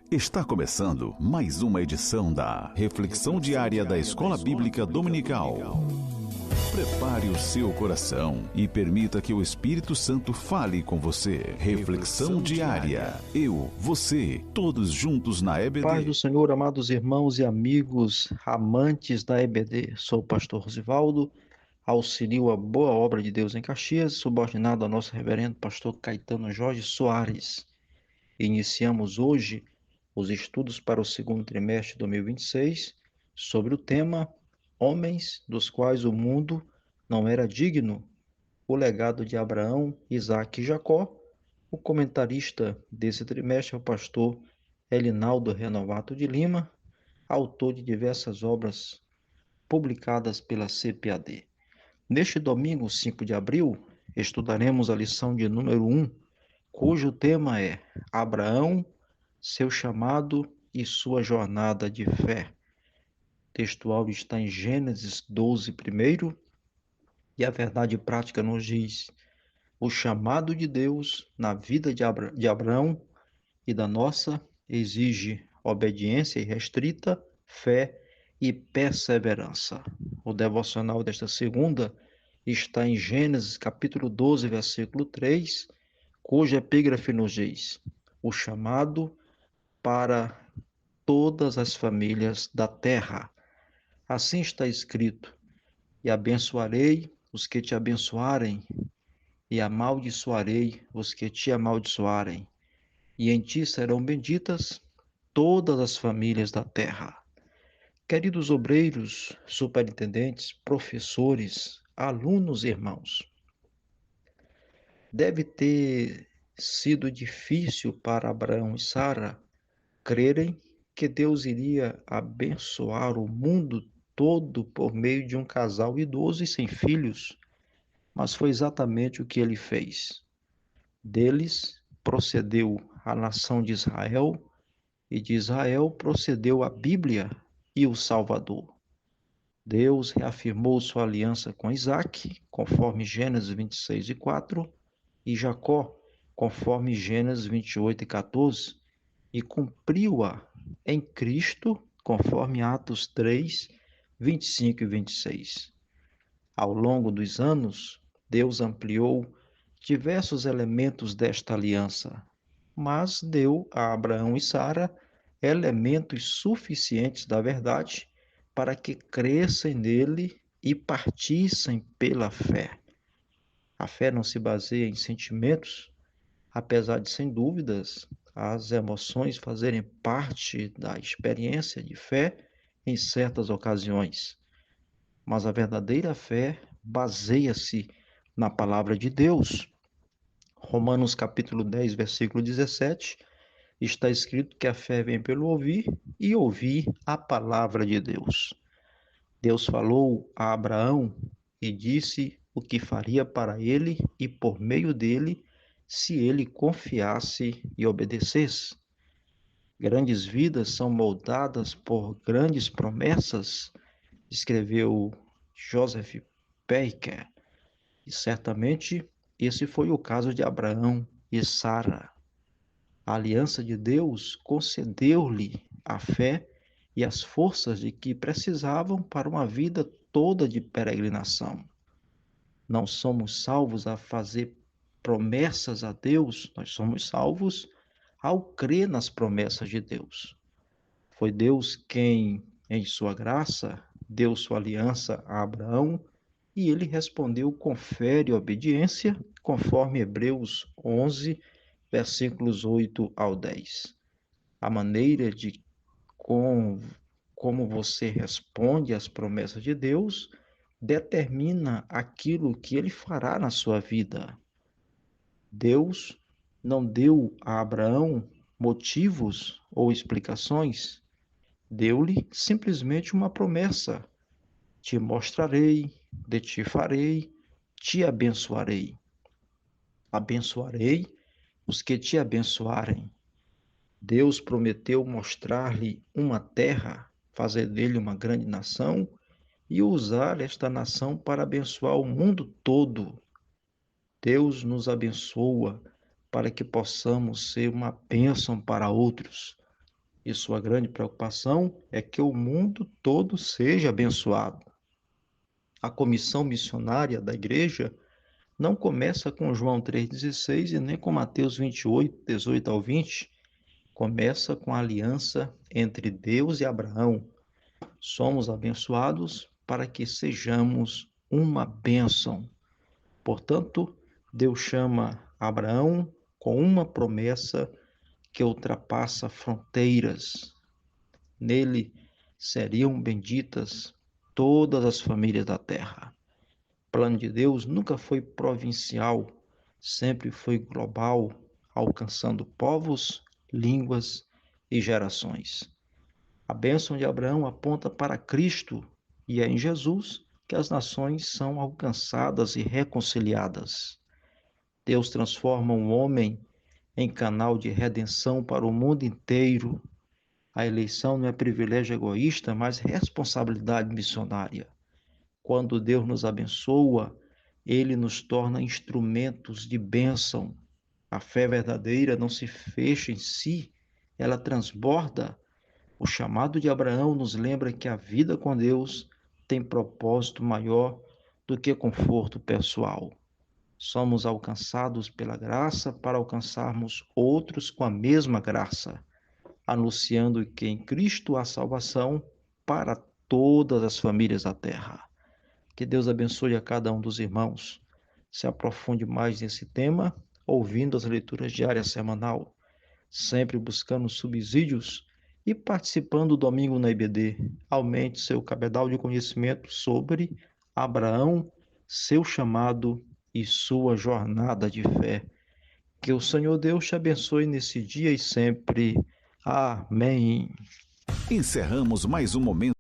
Está começando mais uma edição da Reflexão Diária da Escola Bíblica Dominical. Prepare o seu coração e permita que o Espírito Santo fale com você. Reflexão Diária. Eu, você, todos juntos na EBD. Paz do Senhor, amados irmãos e amigos, amantes da EBD. Sou o pastor Rosivaldo, auxilio a boa obra de Deus em Caxias, subordinado ao nosso reverendo pastor Caetano Jorge Soares. Iniciamos hoje os estudos para o segundo trimestre de 2026 sobre o tema Homens dos quais o mundo não era digno, o legado de Abraão, Isaque e Jacó. O comentarista desse trimestre é o pastor Elinaldo Renovato de Lima, autor de diversas obras publicadas pela CPAD. Neste domingo, 5 de abril, estudaremos a lição de número 1, cujo tema é Abraão, seu chamado e sua jornada de fé. O texto áudio está em Gênesis 12, primeiro, e a verdade prática nos diz: o chamado de Deus na vida de Abraão e da nossa exige obediência irrestrita, fé e perseverança. O devocional desta segunda está em Gênesis capítulo 12, versículo 3, cuja epígrafe nos diz: o chamado para todas as famílias da terra. Assim está escrito: e abençoarei os que te abençoarem, e amaldiçoarei os que te amaldiçoarem, e em ti serão benditas todas as famílias da terra. Queridos obreiros, superintendentes, professores, alunos e irmãos, deve ter sido difícil para Abraão e Sara crerem que Deus iria abençoar o mundo todo por meio de um casal idoso e sem filhos, mas foi exatamente o que ele fez. Deles procedeu a nação de Israel, e de Israel procedeu a Bíblia e o Salvador. Deus reafirmou sua aliança com Isaque, conforme Gênesis 26 e 4, e Jacó, conforme Gênesis 28 e 14, e cumpriu-a em Cristo, conforme Atos 3, 25 e 26. Ao longo dos anos, Deus ampliou diversos elementos desta aliança, mas deu a Abraão e Sara elementos suficientes da verdade para que crescem nele e partissem pela fé. A fé não se baseia em sentimentos, apesar de, sem dúvidas, as emoções fazerem parte da experiência de fé em certas ocasiões. Mas a verdadeira fé baseia-se na palavra de Deus. Romanos capítulo 10, versículo 17, está escrito que a fé vem pelo ouvir e ouvir a palavra de Deus. Deus falou a Abraão e disse o que faria para ele e por meio dele, se ele confiasse e obedecesse. Grandes vidas são moldadas por grandes promessas, escreveu Joseph Baker, e certamente esse foi o caso de Abraão e Sara. A aliança de Deus concedeu-lhe a fé e as forças de que precisavam para uma vida toda de peregrinação. Não somos salvos a fazer promessas a Deus, nós somos salvos ao crer nas promessas de Deus. Foi Deus quem, em sua graça, deu sua aliança a Abraão e ele respondeu com fé e obediência, conforme Hebreus 11, versículos 8 ao 10. A maneira de como você responde às promessas de Deus determina aquilo que ele fará na sua vida. Deus não deu a Abraão motivos ou explicações, deu-lhe simplesmente uma promessa: te mostrarei, de ti farei, te abençoarei. Abençoarei os que te abençoarem. Deus prometeu mostrar-lhe uma terra, fazer dele uma grande nação e usar esta nação para abençoar o mundo todo. Deus nos abençoa para que possamos ser uma bênção para outros. e sua grande preocupação é que o mundo todo seja abençoado. A comissão missionária da igreja não começa com João 3,16 e nem com Mateus 28, 18 ao 20. Começa com a aliança entre Deus e Abraão. Somos abençoados para que sejamos uma bênção. Portanto, Deus chama Abraão com uma promessa que ultrapassa fronteiras. Nele seriam benditas todas as famílias da terra. O plano de Deus nunca foi provincial, sempre foi global, alcançando povos, línguas e gerações. A bênção de Abraão aponta para Cristo e é em Jesus que as nações são alcançadas e reconciliadas. Deus transforma um homem em canal de redenção para o mundo inteiro. A eleição não é privilégio egoísta, mas responsabilidade missionária. Quando Deus nos abençoa, Ele nos torna instrumentos de bênção. A fé verdadeira não se fecha em si, ela transborda. O chamado de Abraão nos lembra que a vida com Deus tem propósito maior do que conforto pessoal. Somos alcançados pela graça para alcançarmos outros com a mesma graça, anunciando que em Cristo há salvação para todas as famílias da terra. Que Deus abençoe a cada um dos irmãos. Se aprofunde mais nesse tema, ouvindo as leituras diárias semanal, sempre buscando subsídios e participando do domingo na IBD. Aumente seu cabedal de conhecimento sobre Abraão, seu chamado e sua jornada de fé. Que o Senhor Deus te abençoe nesse dia e sempre. Amém. Encerramos mais um momento